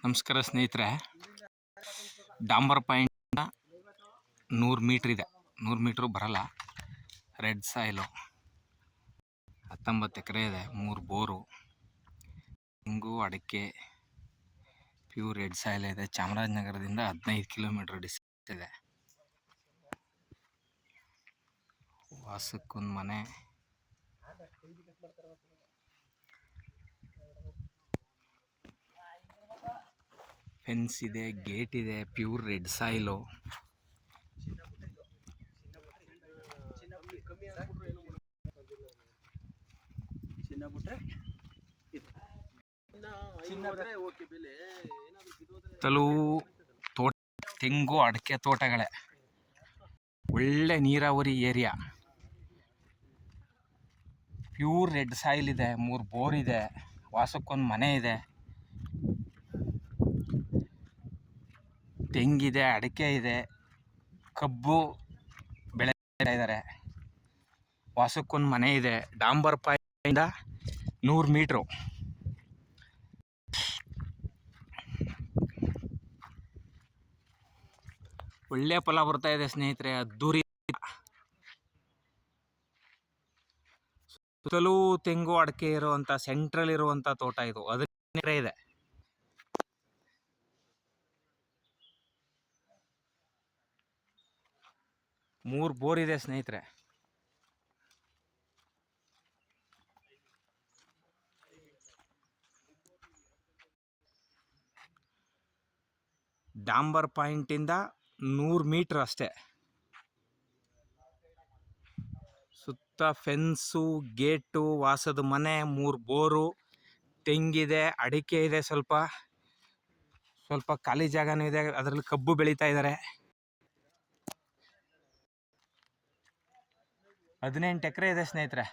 ನಮಸ್ಕಾರ ಸ್ನೇಹಿತರೆ, ಡಾಂಬರ್ point 100 metre ಇದೆ. 100 ಮೀಟ್ರು ಬರಲ್ಲ. ರೆಡ್ ಸಾಯಿಲು 19 ಎಕರೆ ಇದೆ. 3 ಬೋರು, ತೆಂಗು, ಅಡಿಕೆ, ಪ್ಯೂರ್ ರೆಡ್ ಸಾಯಿಲ್ ಇದೆ. ಚಾಮರಾಜನಗರದಿಂದ 15 ಕಿಲೋಮೀಟ್ರ್ ಡಿಸ್ಟೆನ್ಸ್ ಇದೆ. ವಾಸಕ್ಕೊಂದು ಮನೆ, ಫೆನ್ಸ್ ಇದೆ, ಗೇಟ್ ಇದೆ, ಪ್ಯೂರ್ ರೆಡ್ ಸಾಯಿಲು. ತೋಟ, ತೆಂಗು, ಅಡಿಕೆ ತೋಟಗಳೇ. ಒಳ್ಳೆ ನೀರಾವರಿ ಏರಿಯಾ. ಪ್ಯೂರ್ ರೆಡ್ ಸಾಯಿಲ್ ಇದೆ. 3 ಬೋರ್ ಇದೆ. ವಾಸಕ್ಕೊಂದು ಮನೆ ಇದೆ. ತೆಂಗಿದೆ, ಅಡಿಕೆ ಇದೆ, ಕಬ್ಬು ಬೆಳೀತಾ ಇದ್ದಾರೆ. ವಾಸಕ್ಕೊಂದು ಮನೆ ಇದೆ. ಡಾಂಬರ್ ಪಾಯಿಂಟಿಂದ 100 ಮೀಟ್ರು. ಒಳ್ಳೆ ಫಲ ಬರ್ತಾ ಇದೆ ಸ್ನೇಹಿತರೆ. ಅದ್ದೂರಿ. ಸುತ್ತಲೂ ತೆಂಗು ಅಡಿಕೆ ಇರುವಂಥ ಸೆಂಟ್ರಲ್ ಇರುವಂಥ ತೋಟ ಇದು. 15 ಎಕರೆ ಇದೆ. ಮೂರು ಬೋರ್ ಇದೆ ಸ್ನೇಹಿತರೆ. ಡಾಂಬರ್ ಪಾಯಿಂಟಿಂದ 100 ಮೀಟ್ರ್ ಅಷ್ಟೇ. ಸುತ್ತ ಫೆನ್ಸು, ಗೇಟು, ವಾಸದ ಮನೆ, 3 ಬೋರು, ತೆಂಗಿದೆ, ಅಡಿಕೆ ಇದೆ, ಸ್ವಲ್ಪ ಖಾಲಿ ಜಾಗನೂ ಇದೆ. ಅದರಲ್ಲಿ ಕಬ್ಬು ಬೆಳೀತಾ ಇದ್ದಾರೆ. 18 ಎಕರೆ ಇದೆ ಸ್ನೇಹಿತರೆ.